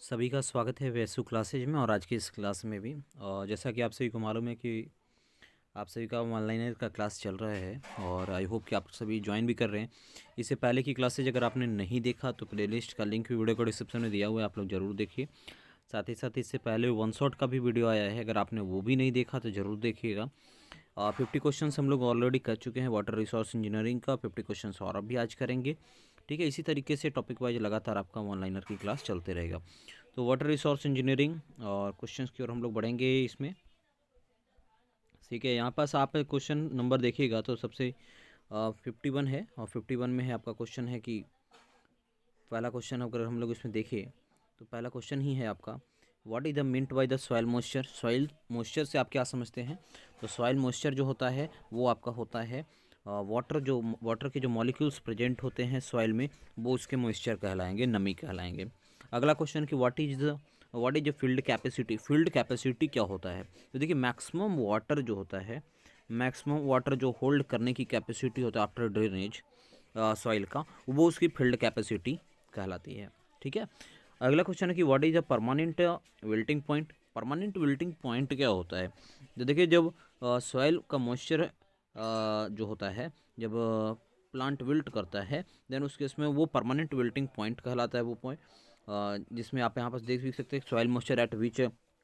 सभी का स्वागत है वैसु क्लासेज में। और आज की इस क्लास में भी जैसा कि आप सभी को मालूम है कि आप सभी का ऑनलाइन का क्लास चल रहा है और आई होप कि आप सभी ज्वाइन भी कर रहे हैं। इससे पहले की क्लासेज अगर आपने नहीं देखा तो प्लेलिस्ट का लिंक भी वीडियो को डिस्क्रिप्शन में दिया हुआ है, आप लोग ज़रूर देखिए। साथ ही इससे पहले वन शॉट का भी वीडियो आया है, अगर आपने वो भी नहीं देखा तो ज़रूर देखिएगा। 50 क्वेश्चन हम लोग ऑलरेडी कर चुके हैं वाटर रिसोर्स इंजीनियरिंग का, 50 क्वेश्चन और अब भी आज करेंगे। ठीक है, इसी तरीके से टॉपिक वाइज लगातार आपका ऑनलाइनर की क्लास चलते रहेगा। तो वाटर रिसोर्स इंजीनियरिंग और क्वेश्चंस की ओर हम लोग बढ़ेंगे इसमें। ठीक है, यहाँ पास आप क्वेश्चन नंबर देखिएगा तो सबसे 51 है और 51 में है आपका क्वेश्चन है कि पहला क्वेश्चन अगर हम लोग इसमें देखें तो पहला क्वेश्चन ही है आपका, what is the mint by the soil moisture. Soil moisture से आप क्या समझते हैं? तो सॉइल मॉइस्चर जो होता है वो आपका होता है वाटर के जो मॉलिक्यूल्स प्रेजेंट होते हैं सॉइल में वो उसके मॉइस्चर कहलाएंगे, नमी कहलाएंगे। अगला क्वेश्चन कि what is the field capacity. Field capacity क्या होता है? तो देखिए मैक्सिमम वाटर जो होता है, मैक्सिमम वाटर जो होल्ड करने की कैपेसिटी होता है आफ्टर ड्रेनेज सॉइल का, वो उसकी फील्ड कैपेसिटी कहलाती है। ठीक है, अगला क्वेश्चन है कि what is a permanent wilting point. Permanent wilting point क्या होता है? तो देखिए जब सॉइल का मॉइस्चर जो होता है, जब प्लांट विल्ट करता है देन उसके इसमें वो परमानेंट विल्टिंग पॉइंट कहलाता है वो पॉइंट, जिसमें आप यहाँ पर देख भी सकते हैं soil moisture eight which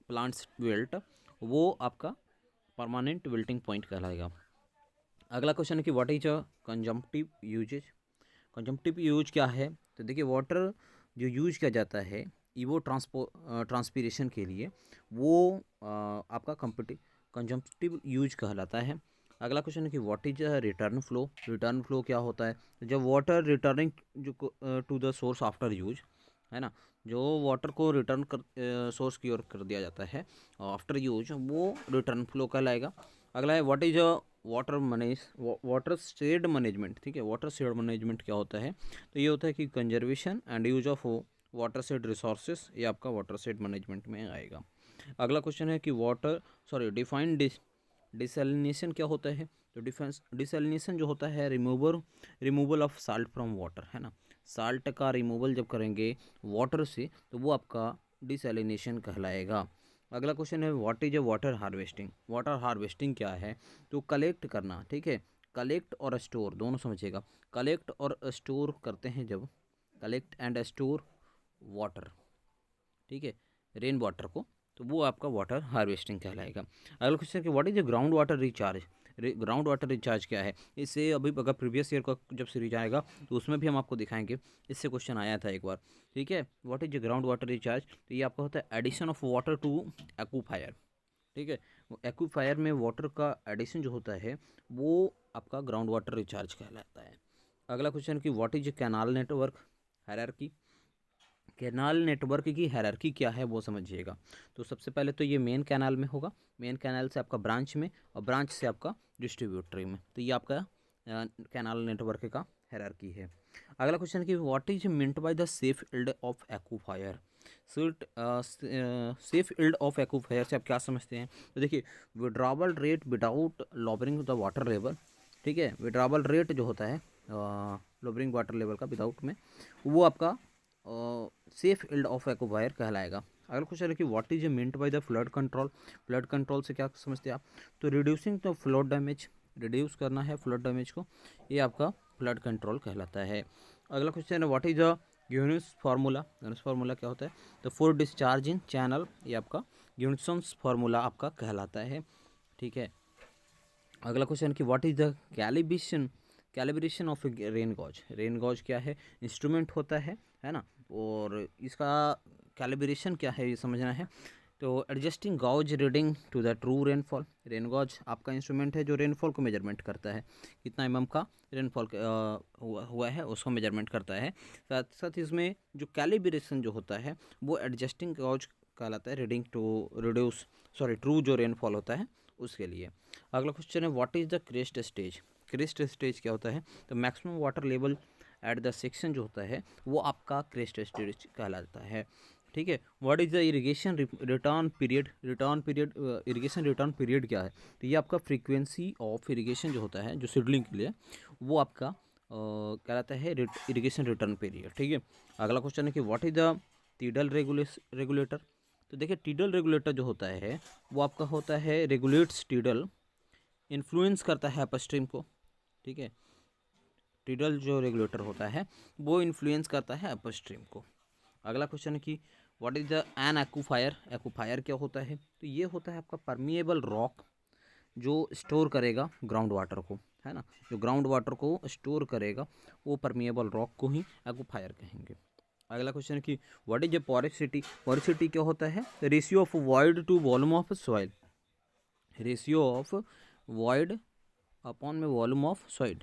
plants wilt, वो आपका परमानेंट विल्टिंग पॉइंट कहलाएगा। अगला क्वेश्चन है कि what is a consumptive uses. Consumptive use क्या है? तो देखिए वाटर जो यूज किया जाता है ईवो ट्रांसपीरेशन के लिए, वो आपका कंजम्पटिव यूज कहलाता है। अगला क्वेश्चन है कि what is a return flow. Return flow क्या होता है? तो जब वाटर रिटर्निंग जो to the source after use, है ना, जो वाटर को रिटर्न कर सोर्स की ओर कर दिया जाता है आफ्टर यूज, वो रिटर्न फ्लो कहलाएगा। अगला है what is a water shade management. ठीक है, वाटर शेड मैनेजमेंट क्या होता है? तो ये होता है कि conservation and use of water shade resources, ये आपका वाटर शेड मैनेजमेंट में आएगा। अगला क्वेश्चन है कि डिफाइन डिसैलिनेशन क्या होता है? तो डिसैलिनेशन जो होता है removal of salt from water, है ना। साल्ट का रिमूवल जब करेंगे वाटर से तो वो आपका डिसैलिनेशन कहलाएगा। अगला क्वेश्चन है what is a water harvesting. Water harvesting क्या है? तो कलेक्ट करना। ठीक है, कलेक्ट और स्टोर दोनों समझिएगा। कलेक्ट और स्टोर करते हैं जब, कलेक्ट एंड स्टोर वाटर, ठीक है, रेन वाटर को, तो वो आपका वाटर हार्वेस्टिंग कहलाएगा। अगला क्वेश्चन कि what is the ground water recharge. Ground water recharge क्या है? इससे अभी अगर प्रीवियस ईयर का जब सीरीज आएगा तो उसमें भी हम आपको दिखाएंगे, इससे क्वेश्चन आया था एक बार। ठीक है, what is the ground water recharge. तो ये आपका होता है addition of water to aquifer. ठीक है, वो एक्वाफायर में वाटर का एडिशन जो होता है वो आपका ग्राउंड वाटर रिचार्ज कहलाता है। अगला क्वेश्चन कि what is canal network hierarchy. Canal network की हायरार्की क्या है वो समझिएगा। तो सबसे पहले तो ये मेन कैनाल में होगा, मेन कैनाल से आपका ब्रांच में, और ब्रांच से आपका डिस्ट्रीब्यूटरी में, तो ये आपका कैनाल नेटवर्क का हायरार्की है। अगला क्वेश्चन कि what is meant by the safe yield of aquifer. Safe yield of aquifer से आप क्या समझते हैं? तो देखिए withdrawal rate without lowering the water level. ठीक है, विड्रॉवल रेट जो होता है लोबरिंग वाटर लेवल का विदाउट में, वो आपका सेफ इल्ड ऑफ एक्वाफायर कहलाएगा। अगला क्वेश्चन है कि what is meant by the flood control. Flood control से क्या समझते हैं आप? तो reducing the flood damage, reduce करना है फ्लड डैमेज को, ये आपका फ्लड कंट्रोल कहलाता है। अगला क्वेश्चन है what is the unis formula. Unis formula क्या होता है? तो फॉर डिस्चार्ज इन चैनल, ये आपका यूनिसन्स फार्मूला आपका कहलाता है। ठीक है, अगला क्वेश्चन कि what is the calibration of rain gauge. Rain gauge क्या है? इंस्ट्रूमेंट होता है ना, और इसका कैलिब्रेशन क्या है ये समझना है। तो adjusting gauge reading to the true rainfall. Rain gauge आपका इंस्ट्रूमेंट है जो रेनफॉल को मेजरमेंट करता है, कितना एमएम का रेनफॉल हुआ है उसको मेजरमेंट करता है। साथ साथ इसमें जो कैलिब्रेशन जो होता है वो एडजस्टिंग गॉज कहलाता है, रीडिंग टू रिड्यूस ट्रू जो रेनफॉल होता है उसके लिए। अगला क्वेश्चन है what is the crest stage. Crest stage क्या होता है? तो maximum water level at the section जो होता है वो आपका क्रेस्ट स्टेज कहलाता है। ठीक है, what is the irrigation return period. Irrigation return period क्या है? तो ये आपका फ्रीक्वेंसी ऑफ इरिगेशन जो होता है जो सीडलिंग के लिए, वो आपका कहलाता है इरिगेशन रिटर्न पीरियड। ठीक है, अगला क्वेश्चन है कि व्हाट इज़ द टीडल रेगुलेटर। तो देखिए टीडल रेगुलेटर जो होता है वो आपका होता है रेगुलेट्स टीडल, इन्फ्लुएंस करता है अपस्ट्रीम को, ठीक है। टीडल जो रेगुलेटर होता है वो इन्फ्लुएंस करता है अपस्ट्रीम को। अगला क्वेश्चन है कि what is the an aquifer. Aquifer क्या होता है, तो ये होता है आपका परमिएबल रॉक जो स्टोर करेगा ग्राउंड वाटर को, है ना, जो ग्राउंड वाटर को स्टोर करेगा वो परमिएबल रॉक को ही एक्वाफायर कहेंगे। अगला क्वेश्चन है कि what is the porosity. Porosity क्या होता है, ratio of void to volume of soil, ratio of void upon में वॉल्यूम ऑफ सॉइल,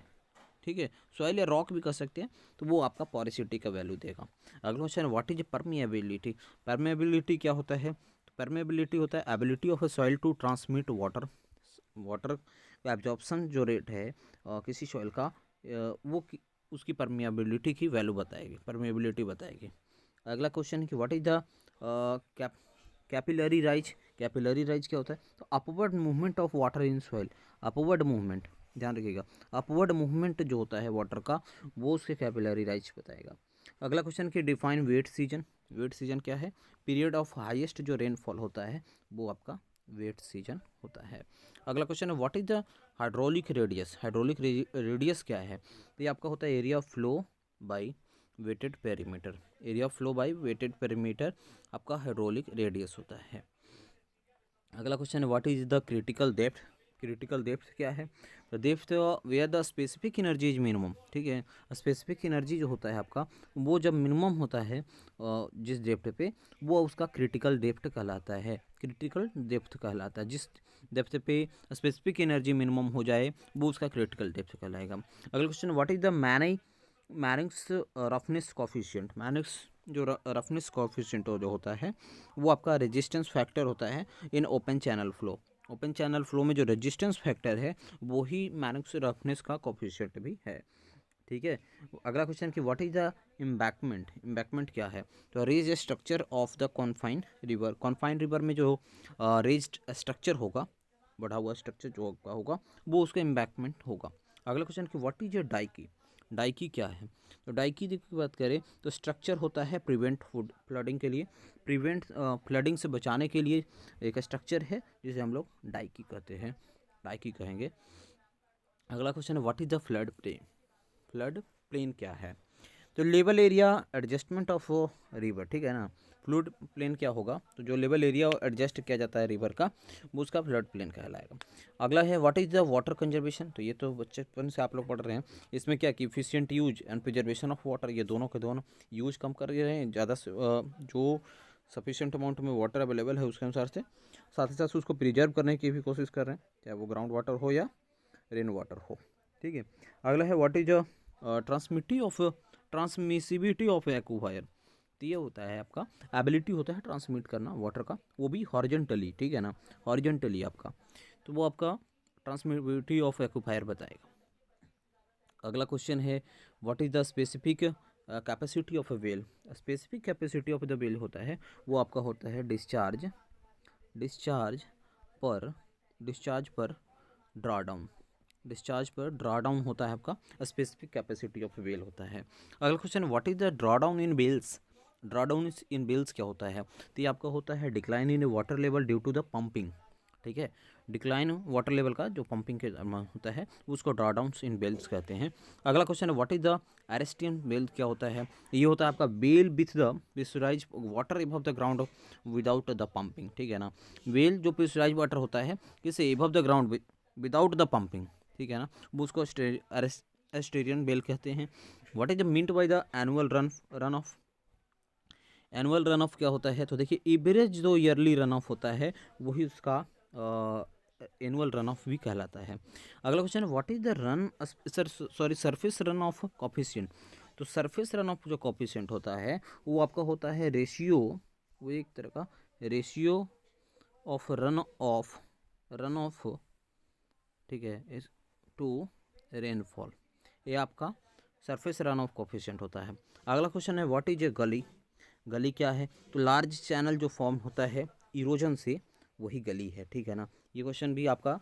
ठीक है, सॉइल या रॉक भी कर सकते हैं, तो वो आपका पोरोसिटी का वैल्यू देगा। अगला क्वेश्चन है व्हाट इज परमिएबिलिटी। परमिएबिलिटी क्या होता है, तो परमिएबिलिटी होता है ability of a soil to transmit water, water का एब्जॉर्प्शन जो रेट है किसी सॉइल का उसकी परमिएबिलिटी की वैल्यू बताएगी, परमिएबिलिटी बताएगी। अगला क्वेश्चन है कि what is the capillary rise. Capillary rise क्या होता है, तो upward movement of water in soil, upward movement, ध्यान रखिएगा, अपवर्ड मूवमेंट जो होता है वाटर का वो उसके कैपिलरी राइज बताएगा। अगला क्वेश्चन कि define wet season. Wet season क्या है, पीरियड ऑफ हाईएस्ट जो रेनफॉल होता है वो आपका वेट सीजन होता है। अगला क्वेश्चन है what is the hydraulic radius. Hydraulic radius क्या है, तो ये आपका होता है area flow by wetted perimeter, area flow by wetted perimeter आपका हाइड्रोलिक रेडियस होता है। अगला क्वेश्चन है what is the critical depth. Critical depth क्या है, तो depth where the specific energy is minimum, ठीक है, स्पेसिफिक एनर्जी जो होता है आपका वो जब मिनिमम होता है जिस डेप्थ पे, वो उसका क्रिटिकल डेप्थ कहलाता है, क्रिटिकल डेप्थ कहलाता है। जिस डेप्थ पे स्पेसिफिक एनर्जी मिनिमम हो जाए वो उसका क्रिटिकल डेप्थ कहलाएगा। अगला question what is the Manning's roughness coefficient. Manning's जो रफनेस कॉफिशिएंट जो होता है वो आपका रेजिस्टेंस फैक्टर होता है in open channel flow. Open channel flow में जो रेजिस्टेंस फैक्टर है वो ही मैनिंग्स रफनेस का कॉफिशिएंट भी है, ठीक है। अगला क्वेश्चन कि what is the embankment. Embankment क्या है, तो raise structure of the confined river. Confined river में जो रेज्ड स्ट्रक्चर होगा, बढ़ा हुआ स्ट्रक्चर जो होगा वो उसका एम्बैंकमेंट होगा। अगला क्वेश्चन कि व्हाट इज डाइकी। डाइकी क्या है, तो डाइकी की बात करें तो स्ट्रक्चर होता है प्रिवेंट फ्लडिंग के लिए, प्रिवेंट फ्लडिंग से बचाने के लिए एक स्ट्रक्चर है जिसे हम लोग डाइकी कहते हैं, डाइकी कहेंगे। अगला क्वेश्चन है what is the flood plain. Flood plain क्या है, तो level area adjustment of river, ठीक है ना। फ्लड प्लेन क्या होगा, तो जो लेवल एरिया एडजस्ट किया जाता है रिवर का वो उसका फ्लड प्लेन कहलाएगा। अगला है what is the water conservation. तो ये तो बचपन से आप लोग पढ़ रहे हैं, इसमें क्या कि efficient use and preservation of water, ये दोनों के दोनों यूज कम कर रहे हैं, ज़्यादा से जो सफिशिएंट अमाउंट में वाटर अवेलेबल है उसके अनुसार से, साथ ही साथ उसको प्रिजर्व करने की भी कोशिश कर रहे हैं, चाहे वो ग्राउंड वाटर हो या रेन वाटर हो, ठीक है। अगला है what is transmissibility of aquifer. तो ये होता है आपका एबिलिटी होता है ट्रांसमिट करना वाटर का, वो भी हॉरिजॉन्टली, ठीक है ना, हॉरिजॉन्टली आपका, तो वो आपका ट्रांसमिसिबिलिटी ऑफ एक्वाफायर बताएगा। अगला क्वेश्चन है what is the specific capacity of a well. Specific capacity of the well होता है वो आपका होता है डिस्चार्ज, डिस्चार्ज पर ड्रा डाउन, डिस्चार्ज पर ड्रा डाउन होता है आपका स्पेसिफिक कैपेसिटी ऑफ वेल होता है। अगला question what is the draw down in wells. Draw down in wells क्या होता है, तो ये आपका होता है decline in water level due to the pumping, ठीक है, डिक्लाइन वाटर लेवल का जो पंपिंग के दौरान होता है उसको ड्रा डाउन इन बेल्स कहते हैं। अगला क्वेश्चन है what is the artesian well क्या होता है, ये होता है आपका well with the pressurise water above the ground without the pumping, ठीक है ना। बेल जो प्रेशराइज वाटर होता है किसे above the ground without the pumping, ठीक है ना, वो उसको एस्टेरियन बेल कहते हैं। What is the meant by the annual run of. Annual run of क्या होता है, तो देखिए एवरेज जो ईयरली रन ऑफ होता है वही उसका एनुअल रन ऑफ भी कहलाता है। अगला क्वेश्चन है what is the surface run of coefficient. तो सरफेस रन ऑफ जो कॉफिशिएंट होता है वो आपका होता है रेशियो, वो एक तरह का रेशियो ऑफ रन ऑफ, ठीक है, टू रेनफॉल, ये आपका सरफेस रन ऑफ कॉफिशिएंट होता है। अगला क्वेश्चन है व्हाट इज ए गली। गली क्या है, तो लार्ज चैनल जो फॉर्म होता है इरोजन से वही गली है, ठीक है ना। ये क्वेश्चन भी आपका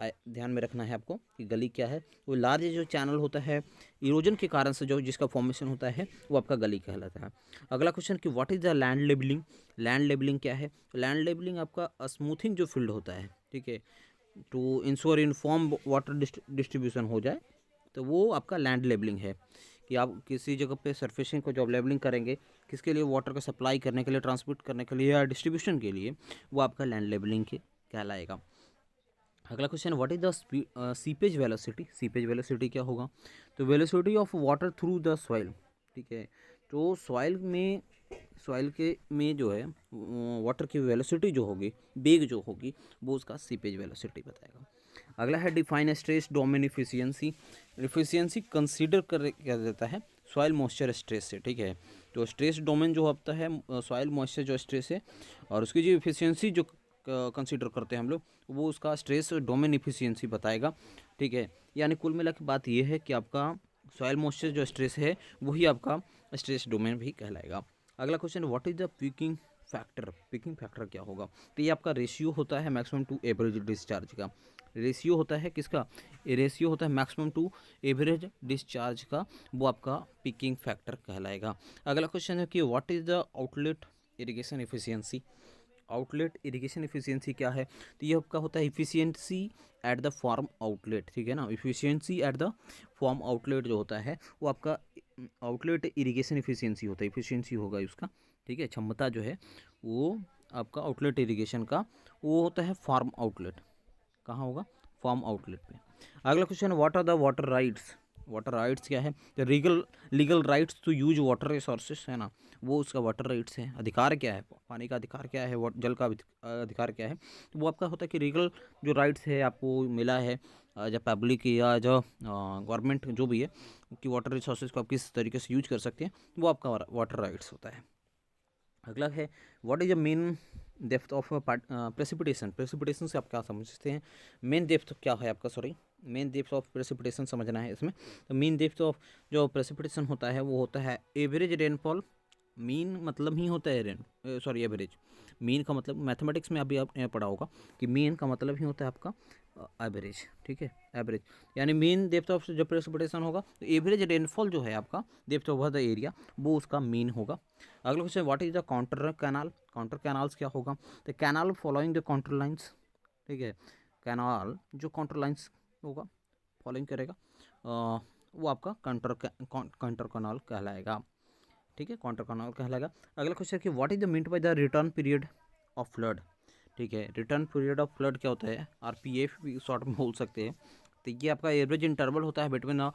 ध्यान में रखना है आपको कि गली क्या है। वो लार्ज जो चैनल होता है इरोजन के कारण से जो जिसका फॉर्मेशन होता है वो आपका गली कहलाता है। अगला क्वेश्चन कि what is the land levelling. Land levelling क्या है? लैंड लेबलिंग आपका स्मूथिंग जो फील्ड होता है, ठीक है, to ensure uniform water distribution हो जाए, तो वो आपका लैंड लेबलिंग है। कि आप किसी जगह पे सरफेसिंग को जब लेबलिंग करेंगे किसके लिए, वाटर का सप्लाई करने के लिए, ट्रांसमिट करने के लिए या डिस्ट्रीब्यूशन के लिए, वो आपका लैंड लेबलिंग के कहलाएगा। अगला question what is the seepage velocity. Seepage velocity क्या होगा? तो velocity of water through the soil, ठीक है, तो सॉइल के में जो है वाटर की वेलोसिटी जो होगी, बेग जो होगी, वो उसका सीपेज वेलोसिटी बताएगा। अगला है define stress domain efficiency. Efficiency consider कर क्या जाता है सॉइल मॉइस्चर स्ट्रेस से, ठीक है, तो स्ट्रेस डोमेन जो होता है सॉइल मॉइस्चर जो स्ट्रेस है, और उसकी जो इफिशियंसी जो कंसीडर करते हैं हम लोग, वो उसका स्ट्रेस डोमेन इफिशियंसी बताएगा, ठीक है। यानी कुल मिला के बात ये है कि आपका सॉइल मॉइस्चर जो स्ट्रेस है वही आपका स्ट्रेस डोमेन भी कहलाएगा। अगला question what is the peeking factor. Peeking factor क्या होगा? तो ये आपका रेशियो होता है मैक्सिमम टू एवरेज डिस्चार्ज का। रेशियो होता है किसका? ये रेशियो होता है मैक्सिमम टू एवरेज डिस्चार्ज का, वो आपका पीकिंग फैक्टर कहलाएगा। अगला क्वेश्चन है कि what is the outlet irrigation efficiency. Outlet irrigation efficiency क्या है? तो ये आपका होता है efficiency at the farm outlet, ठीक है ना। Efficiency at the farm outlet जो होता है वो आपका आउटलेट इरिगेशन एफिशिएंसी होता है, इफिशियंसी होगा उसका, ठीक है, क्षमता जो है वो आपका आउटलेट इरिगेशन का वो होता है फार्म आउटलेट। कहाँ होगा? फार्म आउटलेट पे। अगला question what are the water rights. Water rights क्या है? तो legal rights to use water resources, है ना, वो उसका वाटर राइट्स है। अधिकार क्या है? पानी का अधिकार क्या है? जल का अधिकार क्या है? तो वो आपका होता है कि लीगल जो राइट्स है आपको मिला है जब पब्लिक या जो गवर्नमेंट जो भी है कि वाटर रिसोर्सेज को आप किस तरीके से यूज कर सकते हैं, वो आपका वाटर राइट्स होता है। अगला है what is the main depth of precipitation. Precipitation से आप क्या समझते हैं? मेन डेप्थ क्या है आपका, sorry, main depth of precipitation समझना है इसमें। तो मेन डेप्थ ऑफ जो प्रेसिपिटेशन होता है वो होता है एवरेज रेनफॉल। मीन मतलब ही होता है एवरेज। मीन का मतलब मैथमेटिक्स में अभी आपने पढ़ा होगा कि मीन का मतलब ही होता है आपका एवरेज, ठीक है, एवरेज। यानी मीन डेप्थ ऑफ जब प्रेसिपिटेशन होगा तो एवरेज रेनफॉल जो है आपका डेप्थ ओवर द एरिया वो उसका मीन होगा। अगला question what is the counter canal. Counter canals क्या होगा? तो canal following the counter lines, ठीक है, कैनाल जो काउंटर लाइन्स होगा फॉलोइंग करेगा वो आपका काउंटर कैनाल कहलाएगा, ठीक है, काउंटर कैनाल कहलाएगा। अगला क्वेश्चन कि what is the meant by the return period of flood. ठीक है, रिटर्न पीरियड ऑफ फ्लड क्या होता है? आरपीएफ भी शॉर्ट में बोल सकते हैं। तो ये आपका एवरेज इंटरवल होता है between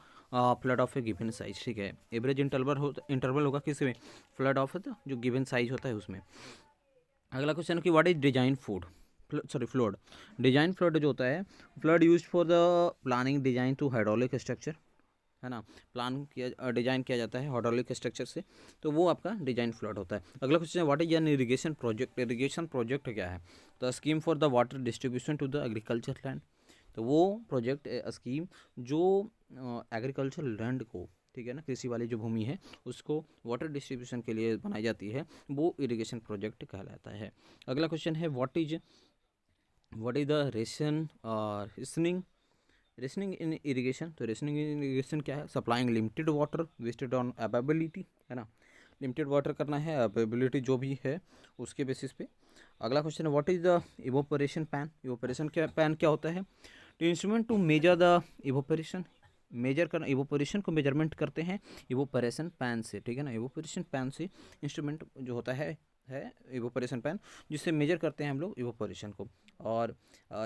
flood of a given size, ठीक है, एवरेज इंटरवल होगा किस में? फ्लड ऑफ जो गिवन साइज होता है उसमें। अगला क्वेश्चन कि what is design flood. Design flood जो होता है, flood use for the planning design to hydraulic structure, है ना, प्लान किया डिजाइन किया जाता है हाइड्रोलिक स्ट्रक्चर से, तो वो आपका डिजाइन फ्लड होता है। अगला क्वेश्चन है what is an irrigation project. Irrigation project क्या है? तो scheme for the water distribution to the agriculture land. तो वो प्रोजेक्ट स्कीम जो एग्रीकल्चर लैंड को, ठीक है ना, कृषि वाली जो भूमि है उसको वाटर डिस्ट्रीब्यूशन के लिए बनाई जाती है, वो इरिगेशन प्रोजेक्ट कहलाता है। अगला क्वेश्चन है what is the rationing rationing in irrigation. तो रेशनिंग इन इरिगेशन क्या है? Supplying limited water based on availability, है ना, लिमिटेड वाटर करना है, अवेबिलिटी जो भी है उसके बेसिस पे। अगला क्वेश्चन है what is the evaporation pan. Evaporation pan क्या होता है? तो instrument to measure the evaporation, measure करना, इवोपरेशन को मेजरमेंट करते हैं इवोपरेशन पैन से, ठीक है ना, इवोपरेशन पैन से इंस्ट्रूमेंट जो होता है इवोपरेशन पैन, जिससे मेजर करते हैं हम लोग इवोपरेशन को। और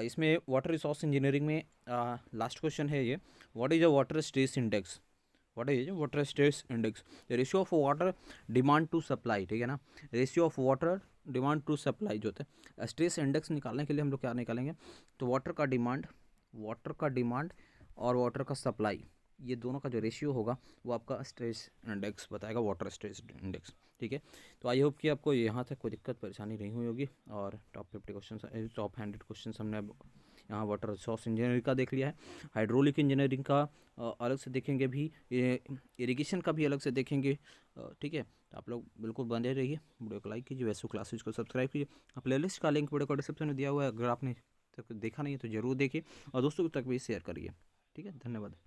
इसमें वाटर रिसोर्स इंजीनियरिंग में लास्ट क्वेश्चन है ये, what is a water stress index. What is water stress index? Ratio of water demand to supply, ठीक है ना, ratio of water demand to supply जो होता है। स्ट्रेस इंडेक्स निकालने के लिए हम लोग क्या निकालेंगे? तो वाटर का डिमांड और वाटर का सप्लाई, ये दोनों का जो रेशियो होगा वो आपका स्ट्रेस इंडेक्स बताएगा, वाटर स्ट्रेस इंडेक्स, ठीक है। तो आई होप कि आपको यहाँ तक कोई दिक्कत परेशानी नहीं हुई होगी। और टॉप 50 क्वेश्चन, टॉप 100 क्वेश्चन हमने अब यहाँ वाटर रिसोर्स इंजीनियरिंग का देख लिया है। हाइड्रोलिक इंजीनियरिंग का अलग से देखेंगे भी, इरिगेशन का भी अलग से देखेंगे, ठीक है। तो आप लोग बिल्कुल बने रहिए, वीडियो को लाइक कीजिए, वैसे क्लासेज को सब्सक्राइब कीजिए। प्लेलिस्ट का लिंक वीडियो को डिस्क्रिप्शन में दिया हुआ है, अगर आपने तक देखा नहीं है तो ज़रूर देखिए और दोस्तों तक भी शेयर करिए। ठीक है, धन्यवाद।